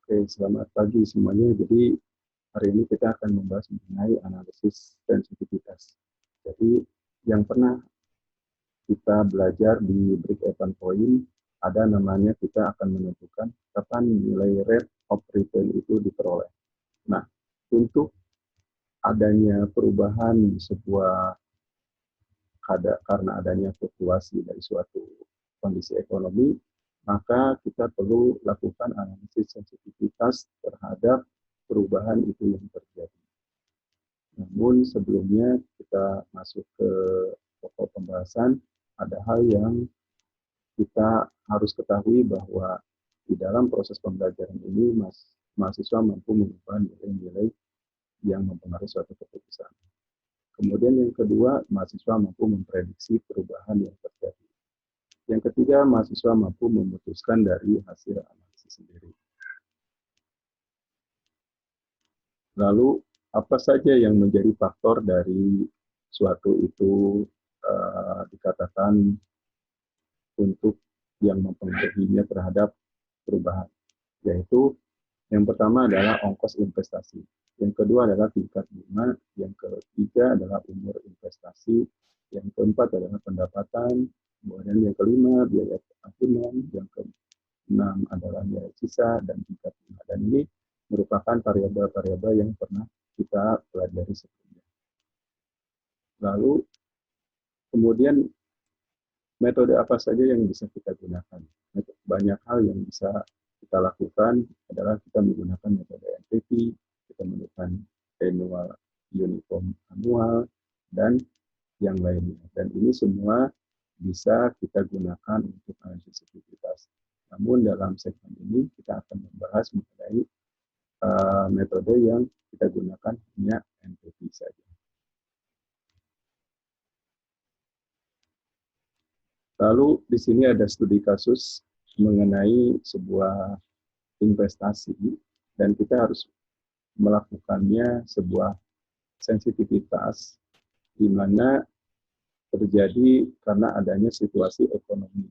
Oke, selamat pagi semuanya. Jadi hari ini kita akan membahas mengenai analisis sensitivitas. Jadi yang pernah kita belajar di break-even point, ada namanya kita akan menentukan kapan nilai rate of return itu diperoleh. Nah, untuk adanya perubahan di sebuah karena adanya fluktuasi dari suatu kondisi ekonomi, maka kita perlu lakukan analisis sensitivitas terhadap perubahan itu yang terjadi. Namun sebelumnya kita masuk ke pokok pembahasan, ada hal yang kita harus ketahui bahwa di dalam proses pembelajaran ini mahasiswa mampu mengubah nilai-nilai yang mempengaruhi suatu keputusan. Kemudian yang kedua, mahasiswa mampu memprediksi perubahan yang terjadi. Yang ketiga, mahasiswa mampu memutuskan dari hasil analisis sendiri. Lalu, apa saja yang menjadi faktor dari suatu itu dikatakan untuk yang mempengaruhinya terhadap perubahan? Yaitu, yang pertama adalah ongkos investasi. Yang kedua adalah tingkat bunga, yang ketiga adalah umur investasi, yang keempat adalah pendapatan, kemudian yang kelima biaya tahunan, yang keenam adalah nilai sisa dan tingkat bunga. Dan ini merupakan variabel-variabel yang pernah kita pelajari sebelumnya. Lalu kemudian metode apa saja yang bisa kita gunakan? Banyak hal yang bisa kita lakukan adalah kita menggunakan metode NPV, kita menggunakan annual uniform annual, dan yang lainnya. Dan ini semua bisa kita gunakan untuk analisis sensitivitas. Namun dalam segmen ini kita akan membahas mengenai metode yang kita gunakan hanya NPV saja. Lalu di sini ada studi kasus mengenai sebuah investasi dan kita harus melakukannya sebuah sensitivitas di mana terjadi karena adanya situasi ekonomi.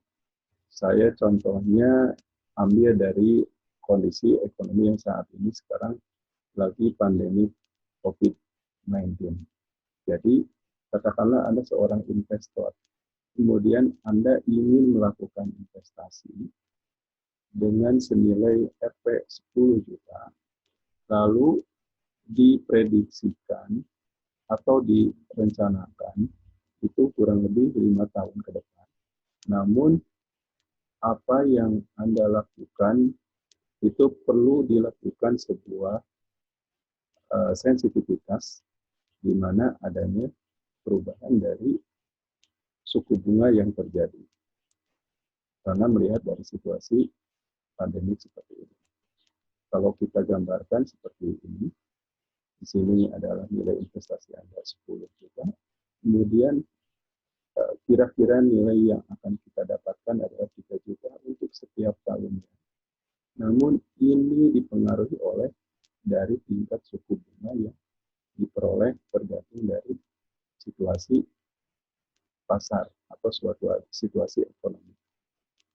Saya contohnya ambil dari kondisi ekonomi yang saat ini sekarang lagi pandemi COVID-19. Jadi katakanlah Anda seorang investor, kemudian Anda ingin melakukan investasi dengan senilai RP 10 juta, lalu diprediksikan atau direncanakan itu kurang lebih 5 tahun ke depan. Namun, apa yang Anda lakukan itu perlu dilakukan sebuah sensitivitas di mana adanya perubahan dari suku bunga yang terjadi. Karena melihat dari situasi pandemi seperti ini. Kalau kita gambarkan seperti ini, di sini adalah nilai investasi Anda 10 juta, kemudian kira-kira nilai yang akan kita dapatkan adalah 3 juta untuk setiap tahunnya. Namun ini dipengaruhi oleh dari tingkat suku bunga yang diperoleh tergantung dari situasi pasar atau suatu situasi ekonomi.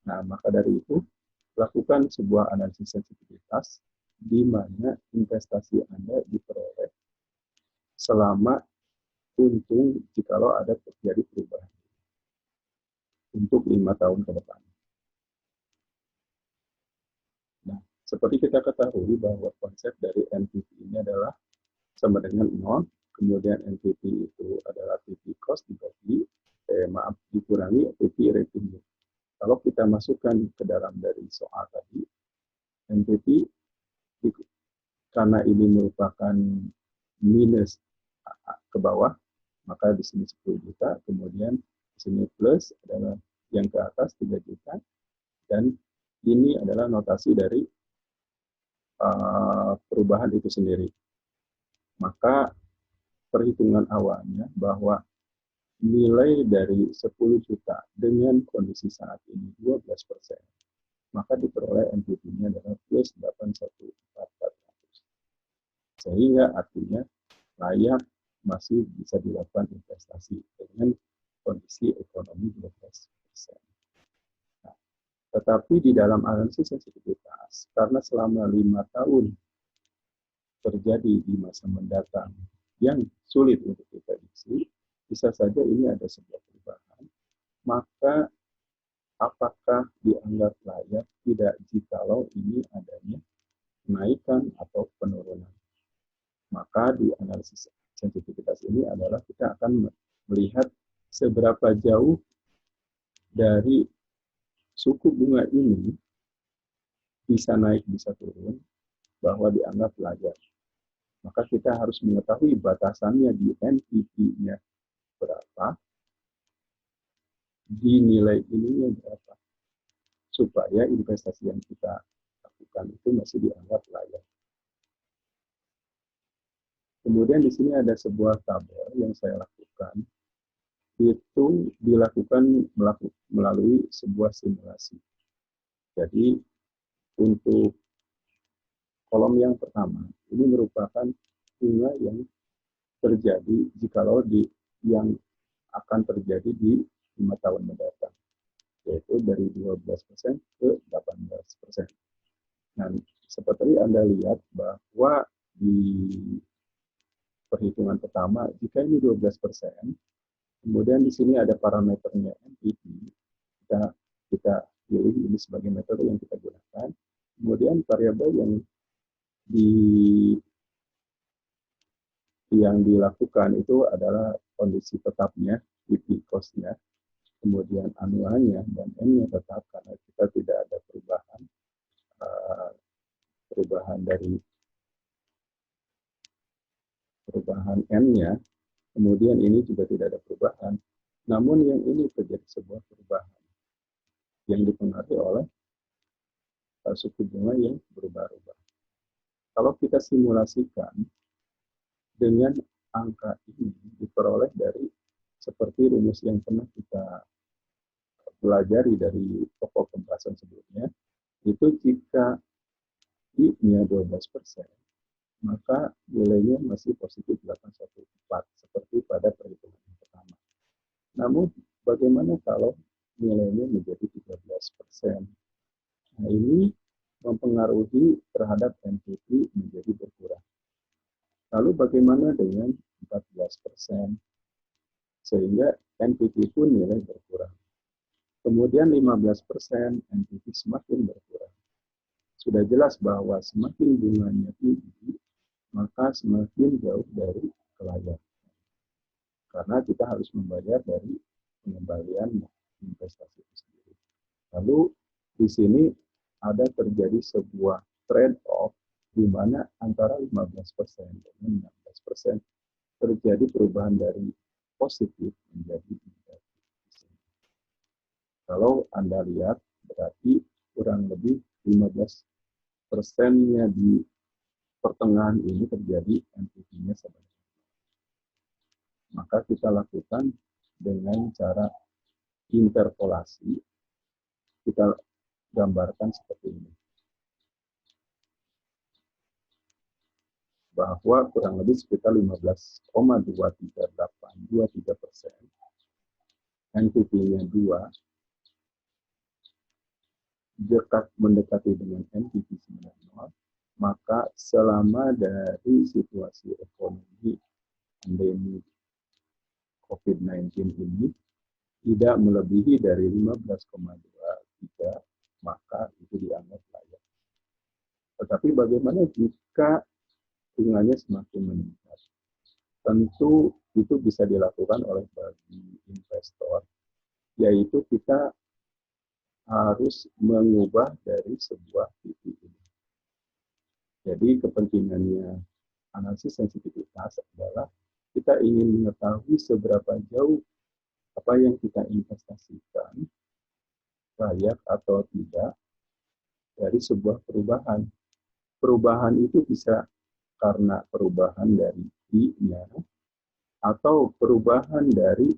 Nah, maka dari itu, lakukan sebuah analisis sensitivitas di mana investasi Anda diperoleh selama untung jikalau ada terjadi perubahan untuk 5 tahun ke depan. Nah, seperti kita ketahui bahwa konsep dari NPV ini adalah sama dengan 0, kemudian NPV itu adalah PV cost dikurangi PV revenue. Kalau kita masukkan ke dalam dari soal tadi, NPV karena ini merupakan minus ke bawah, maka di sini 10 juta, kemudian di sini plus adalah yang ke atas 3 juta, dan ini adalah notasi dari perubahan itu sendiri. Maka perhitungan awalnya bahwa nilai dari 10 juta dengan kondisi saat ini 12%, maka diperoleh NPV-nya adalah plus 814.400. Sehingga artinya layak masih bisa dilakukan investasi dengan kondisi ekonomi 12%. Nah, tetapi di dalam analisis sensitivitas, Karena selama 5 tahun terjadi di masa mendatang yang sulit untuk diprediksi, bisa saja ini ada sebuah perubahan, maka apakah dianggap layak tidak jikalau ini adanya kenaikan atau penurunan. Maka di analisis sensitivitas ini adalah kita akan melihat seberapa jauh dari suku bunga ini bisa naik, bisa turun, bahwa dianggap layak. Maka kita harus mengetahui batasannya di NPV-nya berapa, di nilai ininya berapa, supaya investasi yang kita lakukan itu masih dianggap layak. Kemudian di sini ada sebuah tabel yang saya lakukan, itu dilakukan melalui sebuah simulasi. Jadi untuk kolom yang pertama, ini merupakan bunga yang terjadi jikalau yang akan terjadi di 5 tahun mendatang, yaitu dari 12% ke 18%. Nah, seperti Anda lihat bahwa di perhitungan pertama, jika ini 12%, kemudian di sini ada parameternya NPV, kita pilih ini sebagai metode yang kita gunakan. Kemudian variabel yang dilakukan itu adalah kondisi tetapnya, PP cost-nya, kemudian anualnya, dan M-nya tetap karena kita tidak ada perubahan M-nya, kemudian ini juga tidak ada perubahan. Namun yang ini terjadi sebuah perubahan yang dipengaruhi oleh suku bunga yang berubah-ubah. Kalau kita simulasikan dengan angka ini diperoleh dari seperti rumus yang pernah kita pelajari dari pokok pembahasan sebelumnya, itu jika I-nya 12%, maka nilainya masih positif 814, seperti pada perhitungan yang pertama. Namun, bagaimana kalau nilainya menjadi 13%? Nah, ini mempengaruhi terhadap NPV menjadi berkurang. Lalu bagaimana dengan 14%? Sehingga NPV pun nilai berkurang. Kemudian 15% NPV semakin berkurang. Sudah jelas bahwa semakin bunganya tinggi, maka semakin jauh dari kelayakan. Karena kita harus membayar dari pengembalian investasi itu sendiri. Lalu di sini ada terjadi sebuah trade-off di mana antara 15% dan 16% terjadi perubahan dari positif menjadi negatif. Kalau Anda lihat, berarti kurang lebih 15%-nya di pertengahan ini terjadi NPV-nya sebanyak. Maka kita lakukan dengan cara interpolasi, kita gambarkan seperti ini. Bahwa kurang lebih sekitar 15,23823%, NPV-nya 2, mendekati dengan NPV 90, maka selama dari situasi ekonomi pandemi COVID-19 ini tidak melebihi dari 15,23, maka itu dianggap layak. Tetapi bagaimana jika bunganya semakin meningkat? Tentu itu bisa dilakukan oleh bagi investor, yaitu kita harus mengubah dari sebuah PP ini. Jadi kepentingannya analisis sensitivitas adalah kita ingin mengetahui seberapa jauh apa yang kita investasikan layak atau tidak dari sebuah perubahan. Perubahan itu bisa karena perubahan dari I-nya atau perubahan dari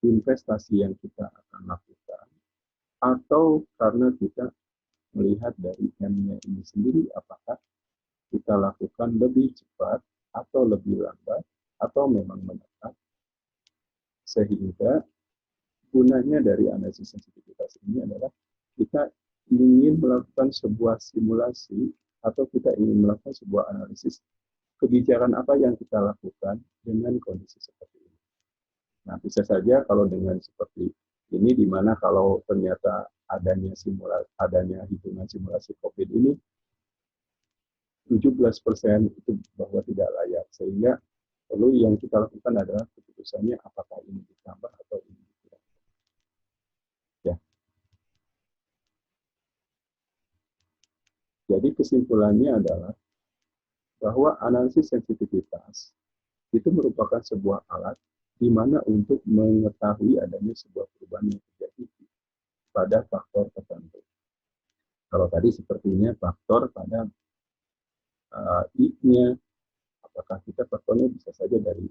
investasi yang kita akan lakukan, atau karena kita melihat dari M-nya ini sendiri, apakah kita lakukan lebih cepat atau lebih lambat atau memang menetap. Sehingga gunanya dari analisis sensitivitas ini adalah kita ingin ingin melakukan sebuah simulasi atau kita ingin melakukan sebuah analisis kebijakan apa yang kita lakukan dengan kondisi seperti ini. Nah, bisa saja kalau dengan seperti ini, di mana kalau ternyata adanya hitungan simulasi COVID ini 17% itu bahwa tidak layak, sehingga perlu yang kita lakukan adalah keputusannya apakah ini ditambah atau ini dikurangkan. Ya. Jadi kesimpulannya adalah bahwa analisis sensitivitas itu merupakan sebuah alat di mana untuk mengetahui adanya sebuah perubahan yang terjadi pada faktor tertentu. Kalau tadi sepertinya faktor pada I-nya, apakah kita faktornya bisa saja dari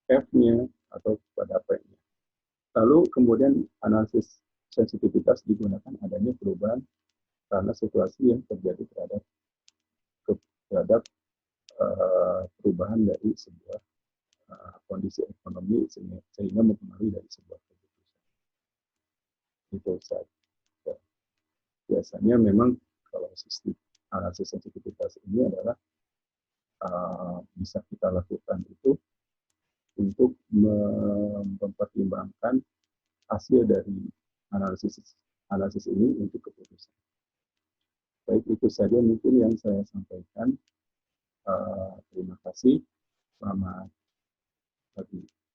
F-nya atau pada P-nya. Lalu kemudian analisis sensitivitas digunakan adanya perubahan karena situasi yang terjadi terhadap perubahan dari sebuah kondisi ekonomi sehingga mempengaruhi dari sebuah keputusan. Itu saja. Biasanya memang kalau sistem analisis sensitivitas ini adalah bisa kita lakukan itu untuk mempertimbangkan hasil dari analisis ini untuk keputusan. Baik, itu saja mungkin yang saya sampaikan. Terima kasih. Selamat pagi.